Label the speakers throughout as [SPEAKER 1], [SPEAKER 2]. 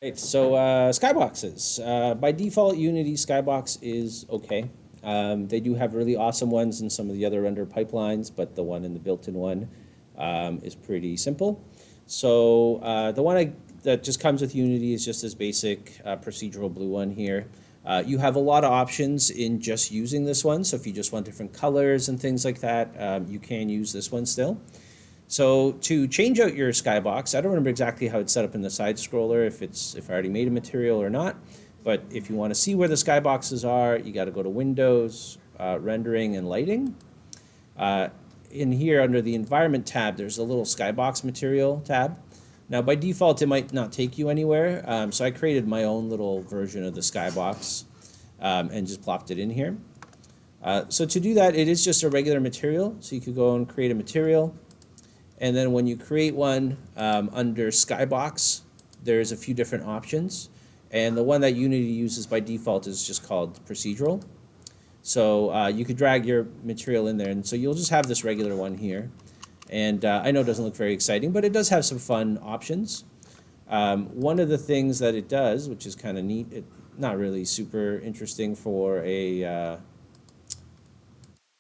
[SPEAKER 1] Right, so Skyboxes. By default, Unity Skybox is okay. They do have really awesome ones in some of the other render pipelines, but the one in the built-in one is pretty simple. So the one that just comes with Unity is just this basic procedural blue one here. You have a lot of options in just using this one. So if you just want different colors and things like that, you can use this one still. So to change out your skybox, I don't remember exactly how it's set up in the side scroller, if I already made a material or not. But if you want to see where the skyboxes are, you got to go to Windows, Rendering, and Lighting. Uh, in here, under the Environment tab, there's a little skybox material tab. Now, by default, it might not take you anywhere, so I created my own little version of the skybox and just plopped it in here. So to do that, it is just a regular material. So you could go and create a material. And then when you create one under Skybox, there's a few different options. And the one that Unity uses by default is just called procedural. So you could drag your material in there. And so you'll just have this regular one here. And I know it doesn't look very exciting, but it does have some fun options. One of the things that it does, which is kind of neat, not really super interesting for a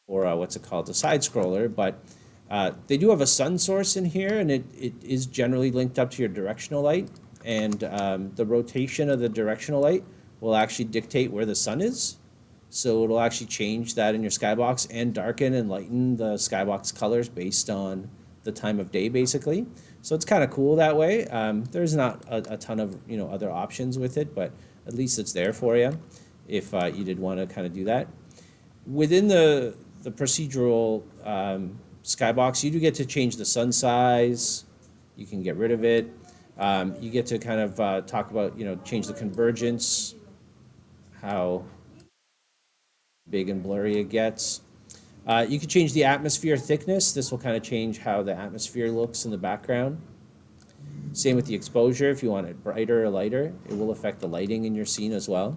[SPEAKER 1] what's it called, a side scroller, but they do have a sun source in here, and it is generally linked up to your directional light, and the rotation of the directional light will actually dictate where the sun is. So it'll actually change that in your skybox and darken and lighten the skybox colors based on the time of day, basically. So it's kind of cool that way. There's not a ton of other options with it, but at least it's there for you if you did want to kind of do that. Within the procedural skybox, you do get to change the sun size. You can get rid of it. You get to kind of talk about, change the convergence, how big and blurry it gets. You can change the atmosphere thickness. This will kind of change how the atmosphere looks in the background. Same with the exposure. If you want it brighter or lighter, it will affect the lighting in your scene as well.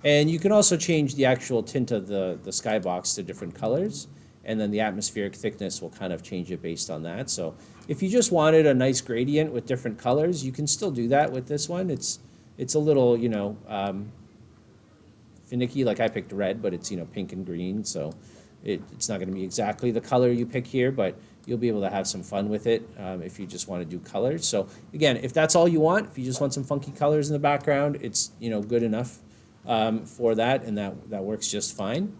[SPEAKER 1] And you can also change the actual tint of the skybox to different colors, and then the atmospheric thickness will kind of change it based on that. So if you just wanted a nice gradient with different colors, you can still do that with this one. It's a little, finicky. Like I picked red, but it's pink and green, so it's not going to be exactly the color you pick here, but you'll be able to have some fun with it if you just want to do colors. So again, if that's all you want, if you just want some funky colors in the background, it's good enough for that, and that works just fine.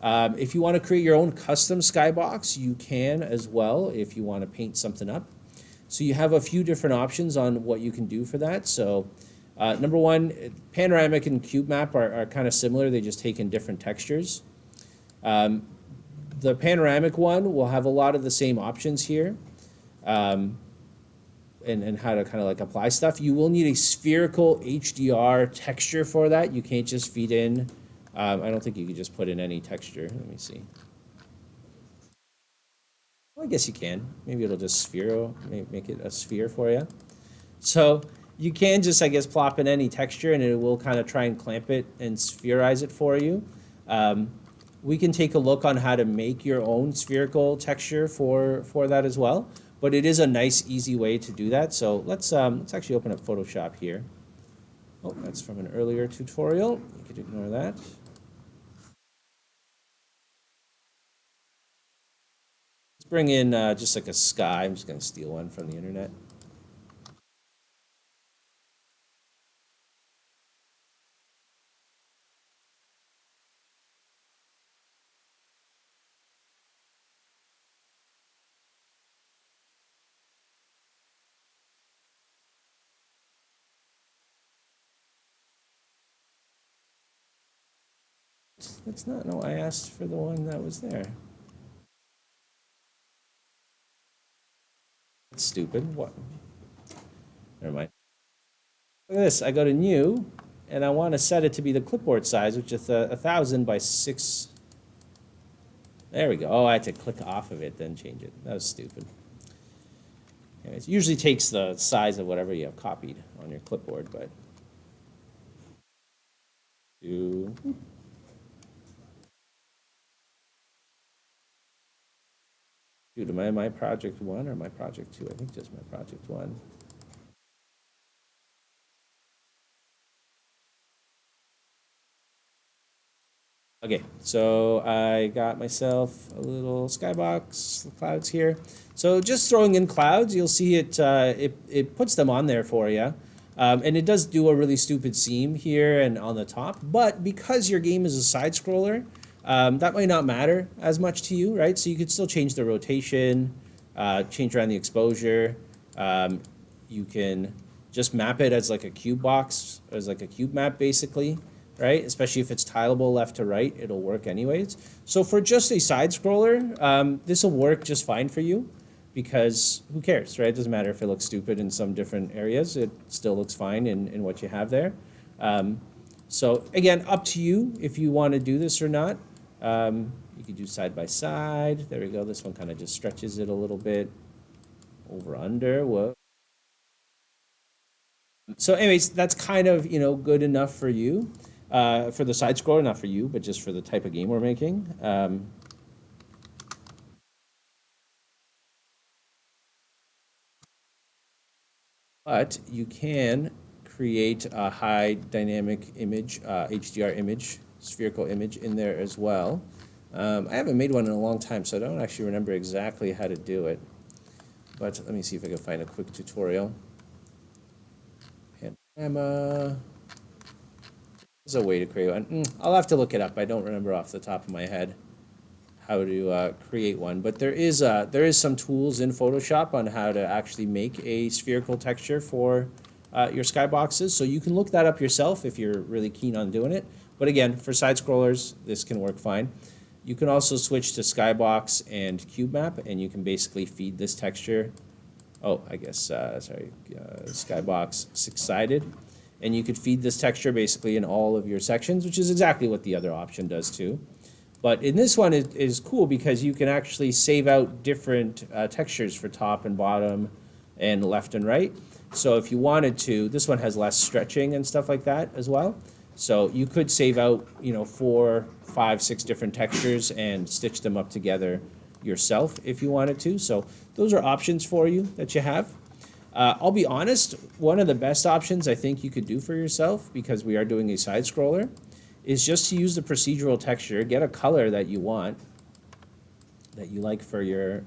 [SPEAKER 1] If you want to create your own custom skybox, you can as well if you want to paint something up. So you have a few different options on what you can do for that. So number one, panoramic and cube map are kind of similar. They just take in different textures. The panoramic one will have a lot of the same options here. And how to kind of like apply stuff. You will need a spherical HDR texture for that. You can't just feed in. I don't think you can just put in any texture. Let me see. Well, I guess you can. Maybe it'll just make it a sphere for you. So you can just, I guess, plop in any texture, and it will kind of try and clamp it and spherize it for you. We can take a look on how to make your own spherical texture for that as well. But it is a nice, easy way to do that. So let's actually open up Photoshop here. Oh, that's from an earlier tutorial. You could ignore that. Let's bring in just like a sky. I'm just going to steal one from the internet. That's not, no, I asked for the one that was there. That's stupid. What? Never mind. Look at this. I go to new, and I want to set it to be the clipboard size, which is 1,000 by 6. There we go. Oh, I had to click off of it, then change it. That was stupid. Anyways, it usually takes the size of whatever you have copied on your clipboard, but do. Dude, am I my project 1 or my project 2? I think just my project 1. Okay, so I got myself a little skybox, the clouds here. So just throwing in clouds, you'll see it puts them on there for you. And it does do a really stupid seam here and on the top. But because your game is a side scroller, that might not matter as much to you, right? So you could still change the rotation, change around the exposure. Um, you can just map it as like a cube box, as like a cube map basically, right? Especially if it's tileable left to right, it'll work anyways. So for just a side scroller, this will work just fine for you because who cares, right? It doesn't matter if it looks stupid in some different areas, it still looks fine in what you have there. So again, up to you if you want to do this or not. You could do side by side. There we go. This one kind of just stretches it a little bit over under. Whoa. So anyways, that's kind of, good enough for you, for the side scroller, not for you, but just for the type of game we're making. But you can create a high dynamic image, HDR image, spherical image in there as well. I haven't made one in a long time, so I don't actually remember exactly how to do it. But let me see if I can find a quick tutorial. Panorama. There's a way to create one. I'll have to look it up. I don't remember off the top of my head how to create one, but there is some tools in Photoshop on how to actually make a spherical texture for your skyboxes. So you can look that up yourself if you're really keen on doing it. But again, for side scrollers, this can work fine. You can also switch to skybox and cube map, and you can basically feed this texture. Oh, I guess sorry, skybox six-sided, and you could feed this texture basically in all of your sections, which is exactly what the other option does too. But in this one, it is cool because you can actually save out different textures for top and bottom and left and right. So if you wanted to, this one has less stretching and stuff like that as well. So you could save out, 4, 5, 6 different textures and stitch them up together yourself if you wanted to. So those are options for you that you have. I'll be honest, one of the best options I think you could do for yourself, because we are doing a side scroller, is just to use the procedural texture, get a color that you want, that you like for your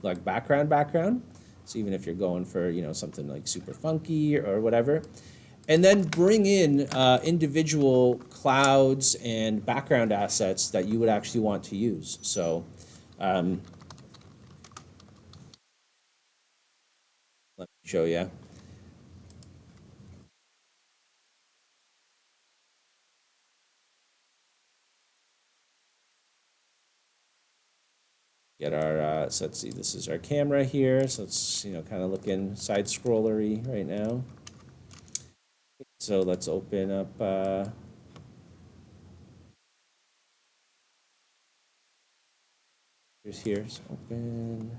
[SPEAKER 1] like background. So even if you're going for, something like super funky or whatever, and then bring in individual clouds and background assets that you would actually want to use. So um, let me show you. Get our, so let's see, this is our camera here. So it's, kind of looking side scrollery right now. So let's open up, here's here, so open.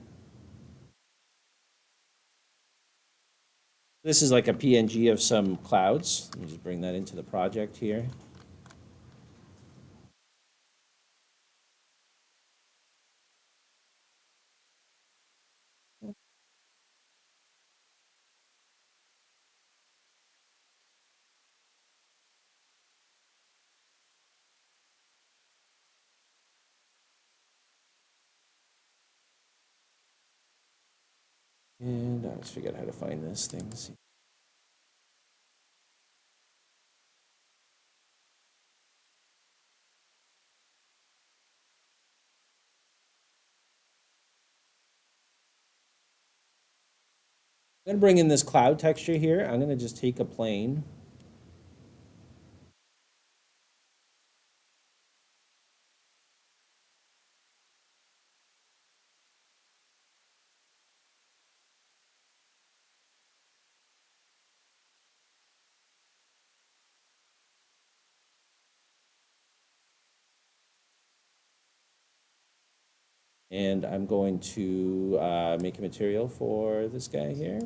[SPEAKER 1] This is like a PNG of some clouds. Let me just bring that into the project here. And I always forget how to find this thing. I'm gonna bring in this cloud texture here. I'm gonna just take a plane. And I'm going to make a material for this guy here.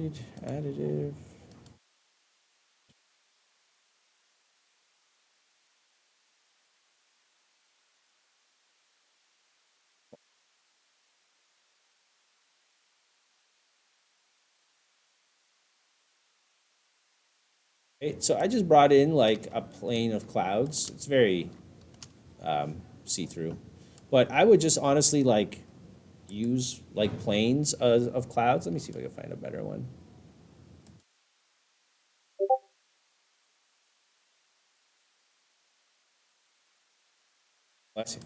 [SPEAKER 1] Shade, additive. Okay, so I just brought in like a plane of clouds. It's very see-through, but I would just honestly like use like planes of clouds. Let me see if I can find a better one. Bless you.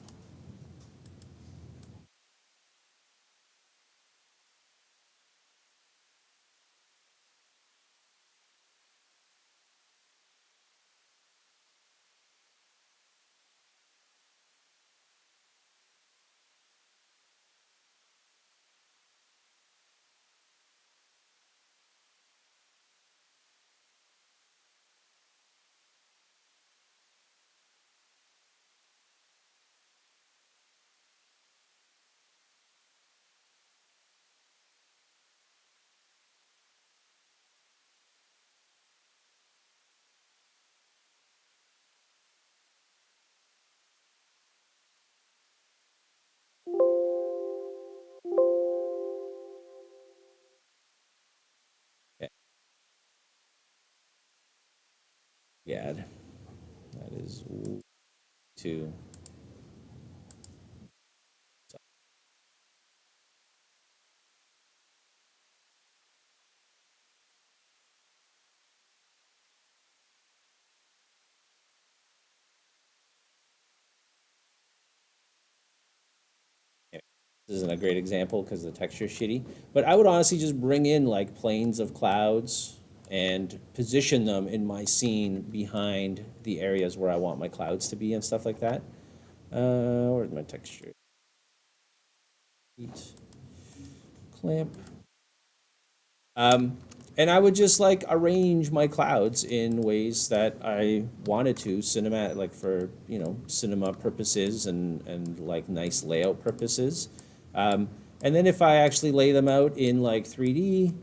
[SPEAKER 1] Yeah, yeah, that is too. Yeah, this isn't a great example because the texture is shitty, but I would honestly just bring in like planes of clouds and position them in my scene behind the areas where I want my clouds to be and stuff like that. Where's my texture? Heat, clamp. Um, and I would just like arrange my clouds in ways that I wanted to, cinema, like for, cinema purposes and like nice layout purposes. Um, and then if I actually lay them out in like 3D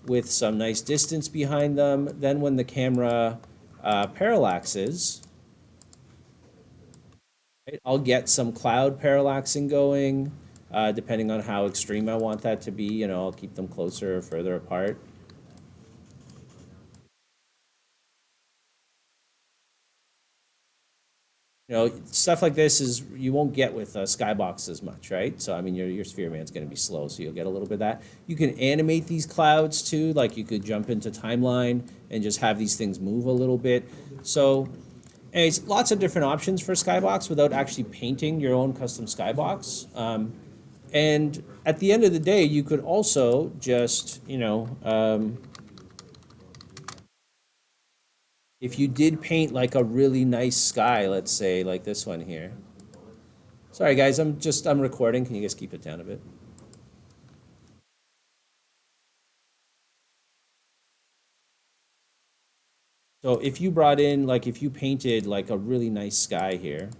[SPEAKER 1] with some nice distance behind them, then when the camera parallaxes, right, I'll get some cloud parallaxing going, depending on how extreme I want that to be. I'll keep them closer or further apart. Stuff like this is you won't get with Skybox as much, right? So I mean, your sphere man's going to be slow, so you'll get a little bit of that. You can animate these clouds too, like you could jump into timeline and just have these things move a little bit. So, anyways, lots of different options for Skybox without actually painting your own custom Skybox. And at the end of the day, you could also just, if you did paint like a really nice sky, let's say like this one here. Sorry, guys, I'm recording. Can you guys keep it down a bit? So if you brought in, like, if you painted like a really nice sky here,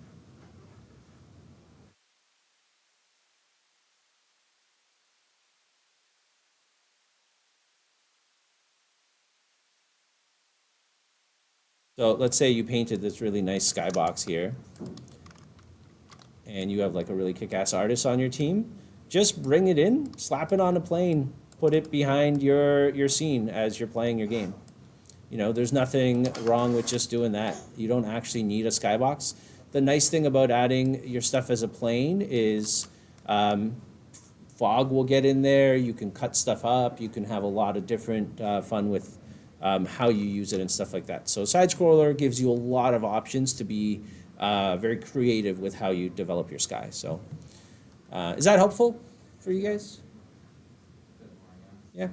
[SPEAKER 1] so let's say you painted this really nice skybox here, and you have like a really kick-ass artist on your team, just bring it in, slap it on a plane, put it behind your scene as you're playing your game. There's nothing wrong with just doing that. You don't actually need a skybox. The nice thing about adding your stuff as a plane is fog will get in there. You can cut stuff up. You can have a lot of different fun with how you use it and stuff like that. So side scroller gives you a lot of options to be very creative with how you develop your sky. So is that helpful for you guys? Yeah.